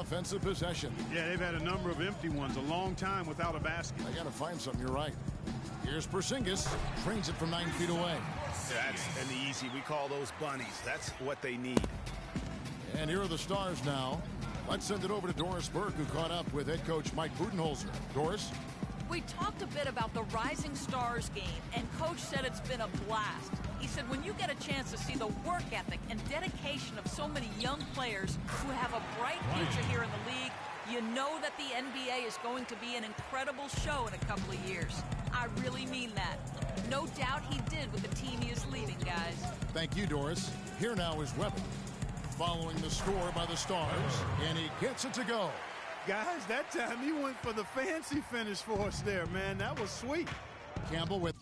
offensive possession. Yeah, they've had a number of empty ones, a long time without a basket. I got to find something, you're right. Here's Porzingis, trains it from 9 feet away. That's an easy. We call those bunnies. That's what they need. And here are the Stars now. Let's send it over to Doris Burke, who caught up with head coach Mike Budenholzer. Doris? We talked a bit about the Rising Stars game, and Coach said it's been a blast. He said when you get a chance to see the work ethic and dedication of so many young players who have a bright future here in the league, you know that the NBA is going to be an incredible show in a couple of years. I really mean that. No doubt he did with the team he is leading, guys. Thank you, Doris. Here now is Weber, following the score by the Stars, and he gets it to go. Guys, that time he went for the fancy finish for us there, man. That was sweet. Campbell with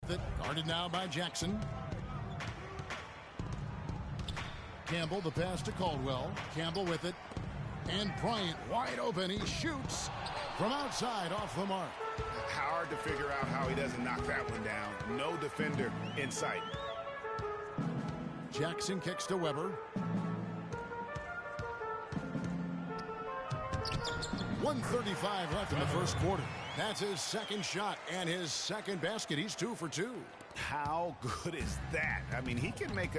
it, guarded now by Jackson. Campbell, the pass to Caldwell. Campbell with it. And Bryant wide open. He shoots from outside off the mark. Hard to figure out how he doesn't knock that one down. No defender in sight. Jackson kicks to Weber. 1:35 left in the first quarter. That's his second shot and his second basket. He's 2 for 2. How good is that? I mean, he can make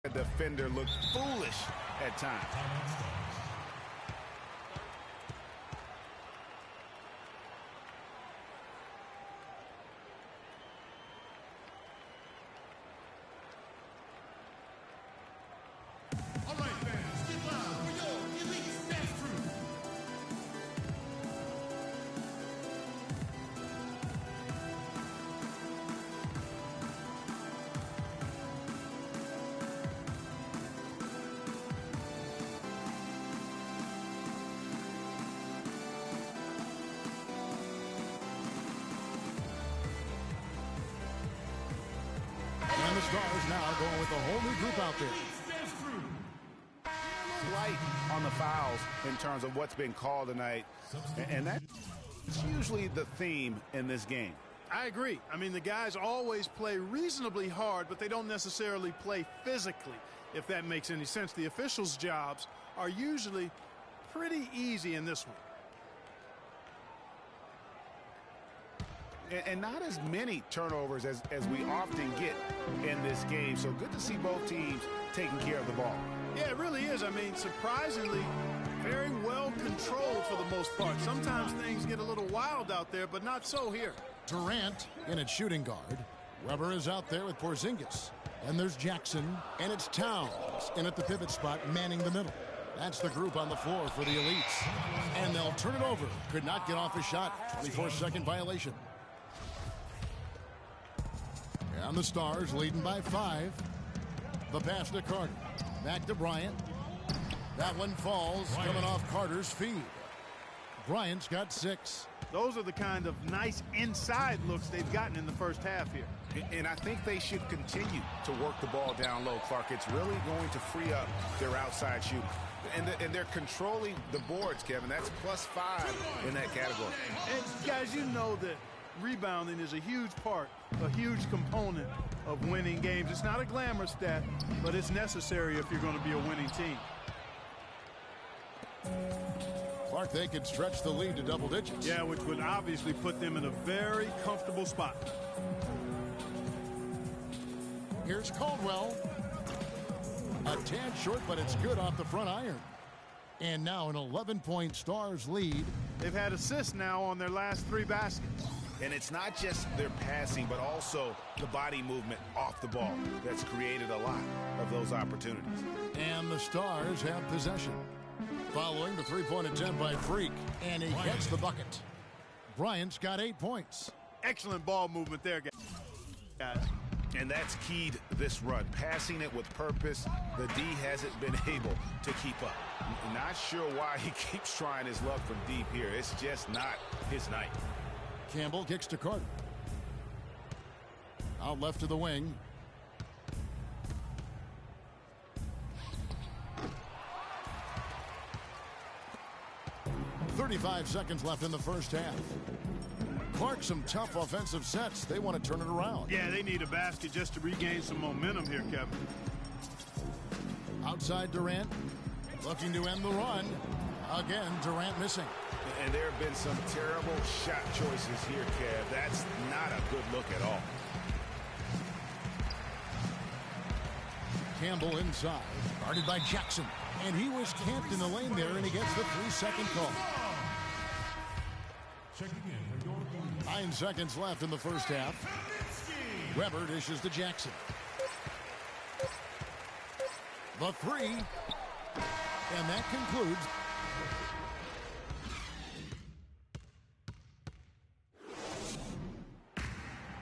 a defender look foolish at times. And the Stars now going with a whole new group out there. Light on the fouls in terms of what's been called tonight. And that's usually the theme in this game. I agree. I mean, the guys always play reasonably hard, but they don't necessarily play physically, if that makes any sense. The officials' jobs are usually pretty easy in this one. And not as many turnovers as we often get in this game. So good to see both teams taking care of the ball. Yeah, it really is. I mean, surprisingly, very well controlled for the most part. Sometimes things get a little wild out there, but not so here. Durant in at shooting guard. Weber is out there with Porzingis. And there's Jackson. And it's Towns in at the pivot spot, manning the middle. That's the group on the floor for the elites. And they'll turn it over. Could not get off his shot. 24-second violation. And the Stars leading by 5. The pass to Carter. Back to Bryant. That one falls, coming off Carter's feed. Bryant's got 6. Those are the kind of nice inside looks they've gotten in the first half here. And I think they should continue to work the ball down low, Clark. It's really going to free up their outside shooting. And they're controlling the boards, Kevin. That's +5 in that category. And, guys, you know that rebounding is a huge part, a huge component of winning games. It's not a glamour stat, but it's necessary if you're going to be a winning team. Clark, they could stretch the lead to double digits. Yeah, which would obviously put them in a very comfortable spot. Here's Caldwell. A tad short, but it's good off the front iron. And now an 11-point Stars lead. They've had assists now on their last 3 baskets. And it's not just their passing, but also the body movement off the ball that's created a lot of those opportunities. And the Stars have possession. Following the 3-point attempt by Freak, and he gets the bucket. Bryant's got 8 points. Excellent ball movement there, guys. And that's keyed this run. Passing it with purpose. The D hasn't been able to keep up. Not sure why he keeps trying his luck from deep here. It's just not his night. Campbell kicks to Carter. Out left to the wing. "35 seconds left in the first half. Clark, some tough offensive sets. They want to turn it around. Yeah, they need a basket just to regain some momentum here, Kevin. Outside Durant, looking to end the run. Again, Durant missing. And there have been some terrible shot choices here, Kev. That's not a good look at all. Campbell inside, guarded by Jackson. And he was camped in the lane there, and he gets the 3-second call. 9 seconds left in the first half. Weber dishes to Jackson. The 3. And that concludes.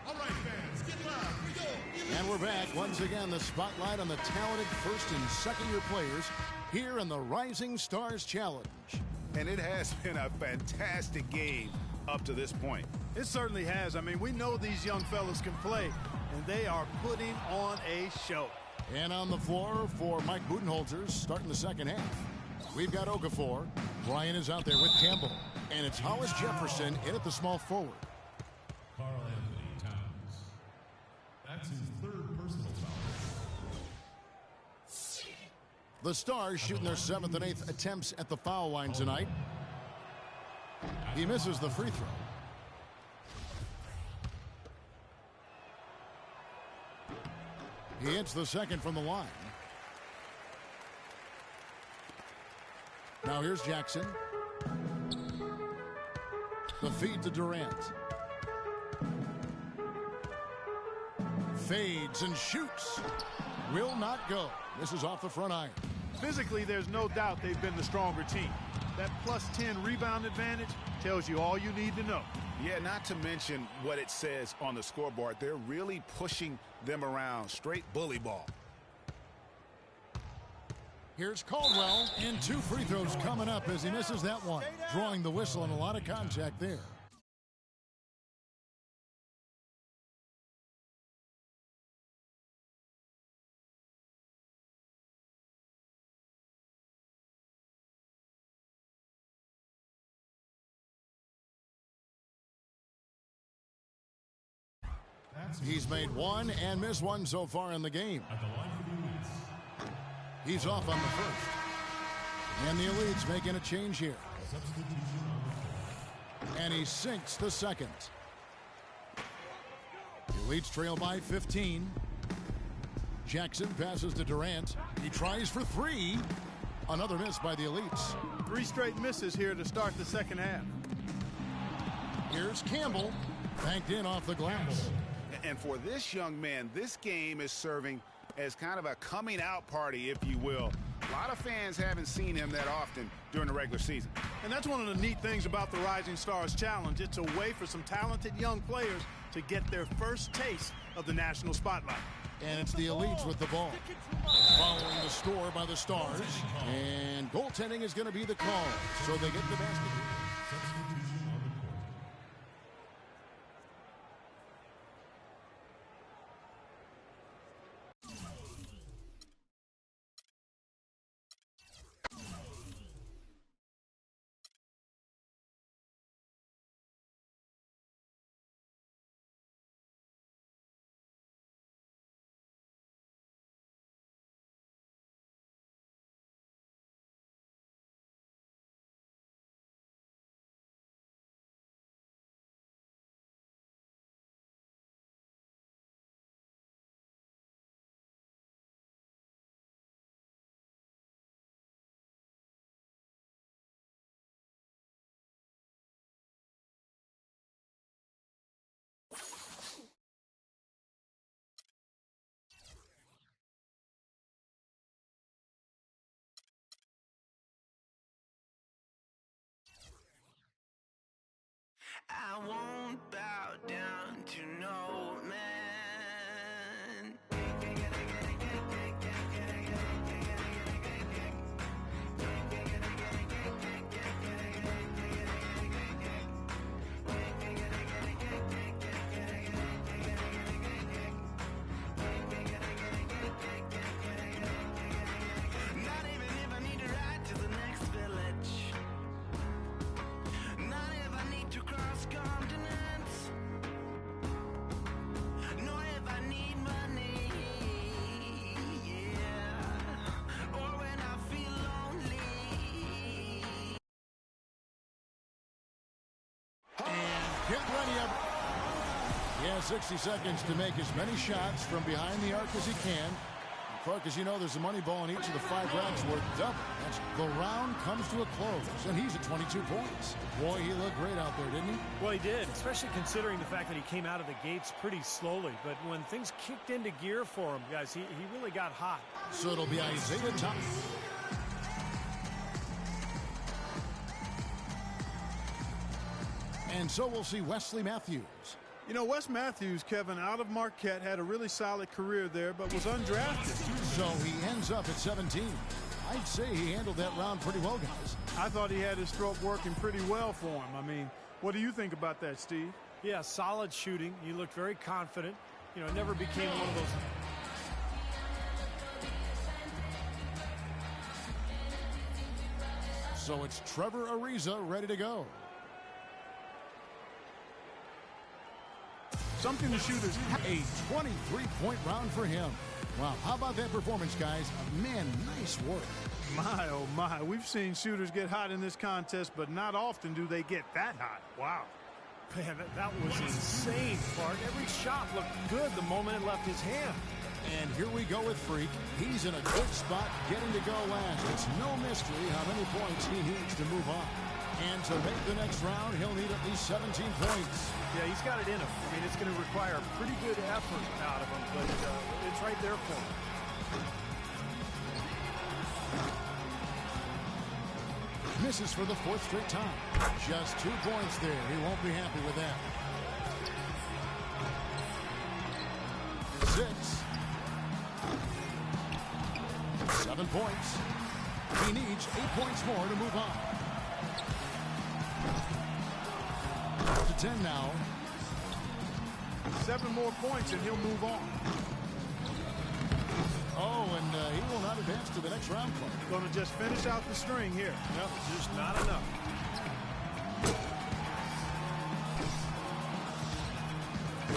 All right, fans, get loud. We go. And we're back. Once again, the spotlight on the talented first and second-year players here in the Rising Stars Challenge. And it has been a fantastic game up to this point. It certainly has. I mean, we know these young fellas can play, and they are putting on a show. And on the floor for Mike Budenholzer starting the second half. We've got Okafor. Bryant is out there with Campbell. And it's Hollis Jefferson in at the small forward. Carl Anthony Towns. That's his third personal foul. The Stars shooting their 7th and 8th attempts at the foul line tonight. He misses the free throw. He hits the second from the line. Now here's Jackson. The feed to Durant. Fades and shoots. Will not go. This is off the front iron. Physically, there's no doubt they've been the stronger team. That plus 10 rebound advantage tells you all you need to know. Yeah, not to mention what it says on the scoreboard. They're really pushing them around. Straight bully ball. Here's Caldwell, and 2 free throws coming up as he misses that one. Drawing the whistle and a lot of contact there. He's made 1 and missed 1 so far in the game. At the line for the Elites. He's off on the first. And the Elites making a change here. Substitution on the floor. And he sinks the second. The Elites trail by 15. Jackson passes to Durant. He tries for 3. Another miss by the Elites. 3 straight misses here to start the second half. Here's Campbell. Banked in off the glass. And for this young man, this game is serving as kind of a coming out party, if you will. A lot of fans haven't seen him that often during the regular season. And that's one of the neat things about the Rising Stars Challenge. It's a way for some talented young players to get their first taste of the national spotlight. And it's the Elites with the ball. Following the score by the Stars. And goaltending is going to be the call. So they get the basket. I won't bow down to no man. Not even if I need to ride to the next village. Not if I need to cross continents. Nor if I need money. Yeah. Or when I feel lonely. And get ready up. He has 60 seconds to make as many shots from behind the arc as he can. Clark, as you know, there's a money ball in each of the 5 racks worth double. The round comes to a close, and he's at 22 points. Boy, he looked great out there, didn't he? Well, he did, especially considering the fact that he came out of the gates pretty slowly. But when things kicked into gear for him, guys, he really got hot. So it'll be Isaiah Thomas. And so we'll see Wesley Matthews. You know, Wes Matthews, Kevin, out of Marquette, had a really solid career there, but was undrafted. So he ends up at 17. I'd say he handled that round pretty well, guys. I thought he had his stroke working pretty well for him. I mean, what do you think about that, Steve? Yeah, solid shooting. He looked very confident. You know, it never became one of those. So it's Trevor Ariza ready to go. Something the shooters. A 23-point round for him. Wow, how about that performance, guys? Man, nice work. My, oh my, we've seen shooters get hot in this contest, but not often do they get that hot. Wow. Man, that was insane, Clark. Every shot looked good the moment it left his hand. And here we go with Freak. He's in a good spot getting to go last. It's no mystery how many points he needs to move on. And to make the next round, he'll need at least 17 points. Yeah, he's got it in him. I mean, it's going to require pretty good effort out of him, but it's right there for him. Misses for the 4th straight time. Just 2 points there. He won't be happy with that. 6. 7 points. He needs 8 points more to move on. Up to 10 now. 7 more points and he'll move on. Oh, and he will not advance to the next round. Going to just finish out the string here. Nope, just not enough.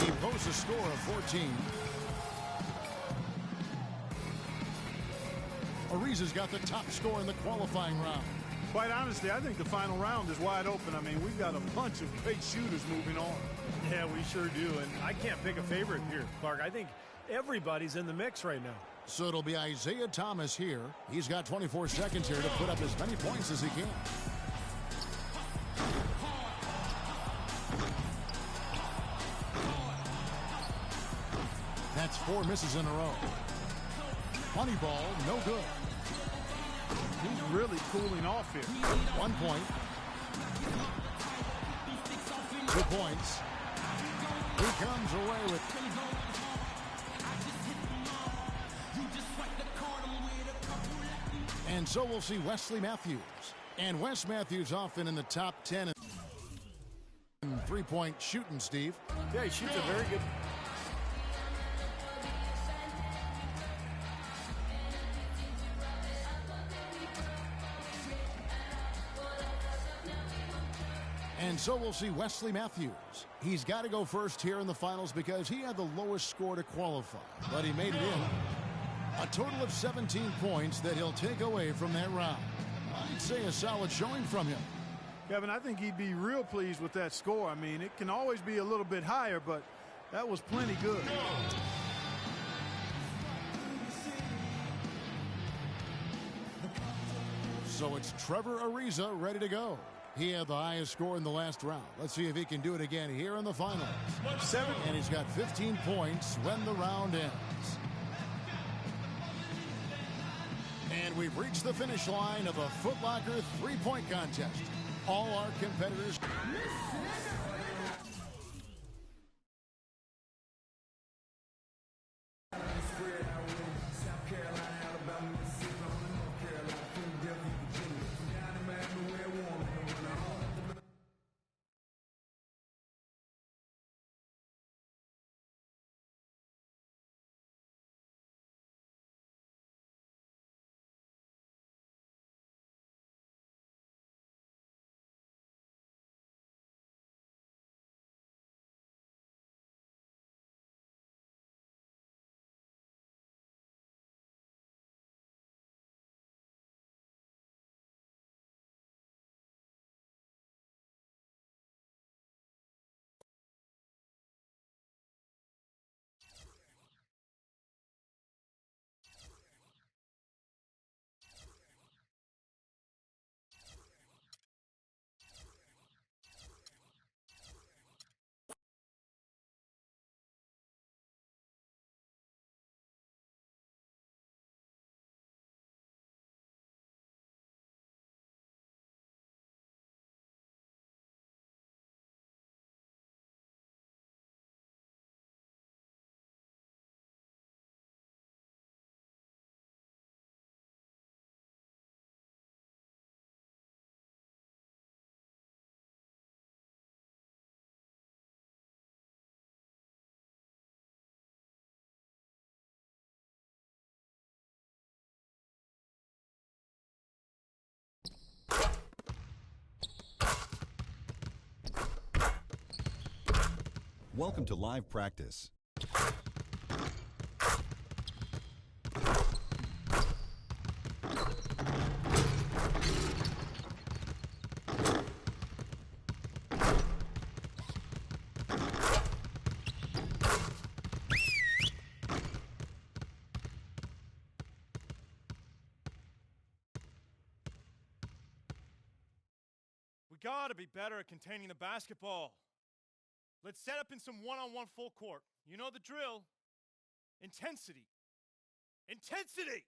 He posts a score of 14. Ariza's got the top score in the qualifying round. Quite honestly, I think the final round is wide open. I mean, we've got a bunch of great shooters moving on. Yeah, we sure do, and I can't pick a favorite here, Clark. I think everybody's in the mix right now. So it'll be Isaiah Thomas here. He's got 24 seconds here to put up as many points as he can. That's 4 misses in a row. Money ball, no good. He's really cooling off here. 1 point. 2 points. He comes away with... And so we'll see Wesley Matthews. And Wes Matthews often in the top 10 in three-point shooting, Steve. Yeah, he shoots a very good... And so we'll see Wesley Matthews. He's got to go first here in the finals because he had the lowest score to qualify. But he made it in. A total of 17 points that he'll take away from that round. I'd say a solid showing from him. Kevin, I think he'd be real pleased with that score. I mean, it can always be a little bit higher, but that was plenty good. So it's Trevor Ariza ready to go. He had the highest score in the last round. Let's see if he can do it again here in the finals. 7. And he's got 15 points when the round ends. And we've reached the finish line of a Foot Locker three-point contest. All our competitors Welcome to live practice. We gotta be better at containing the basketball. Let's set up in some one-on-one full court. You know the drill. Intensity. Intensity!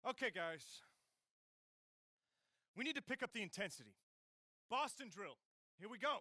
Okay, guys. We need to pick up the intensity. Boston drill. Here we go.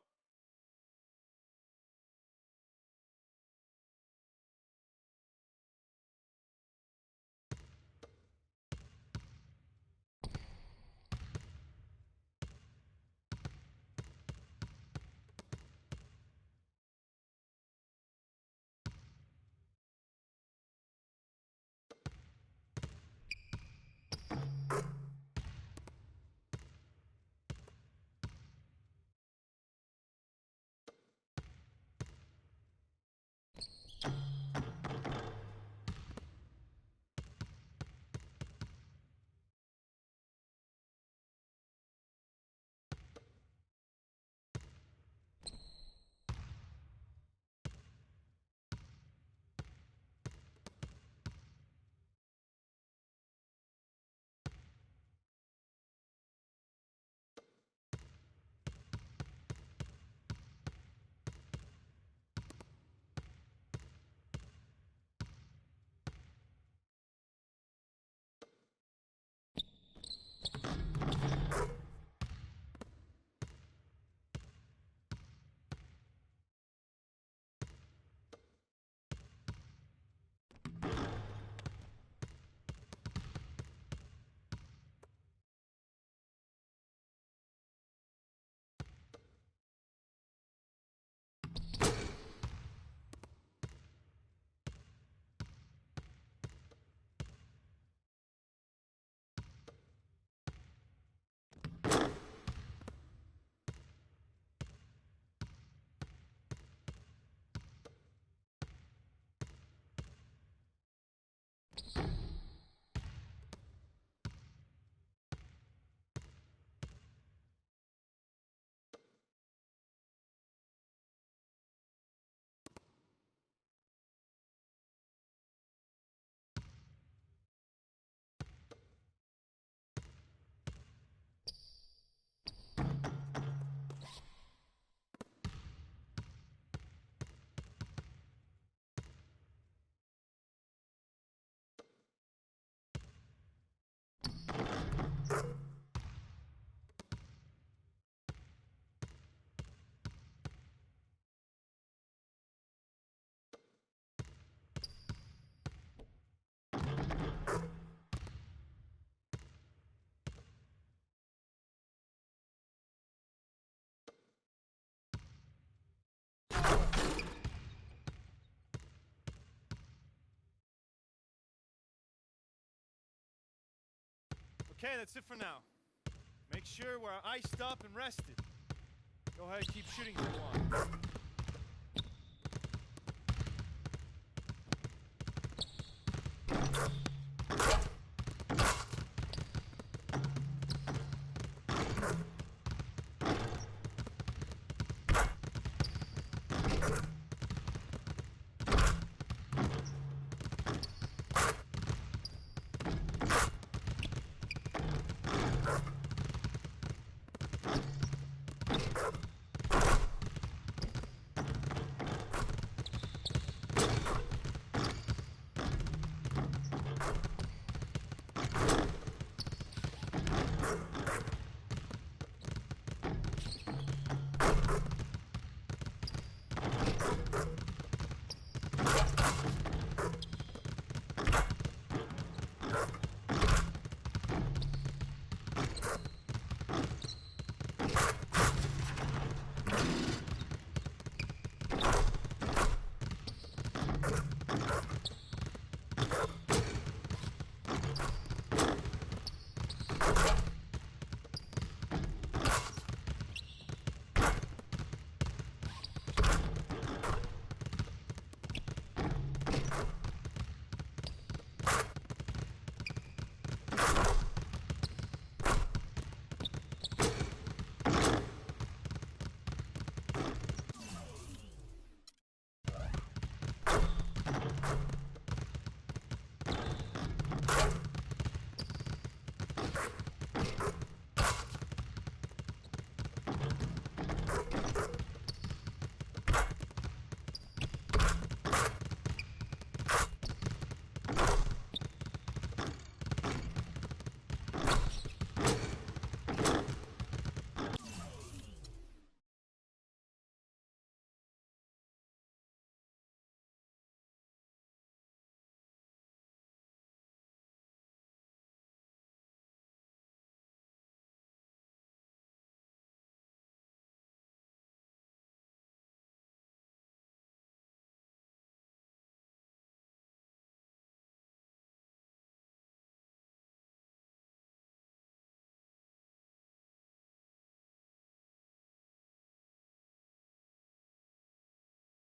Okay, that's it for now. Make sure we're iced up and rested. Go ahead, keep shooting if you want.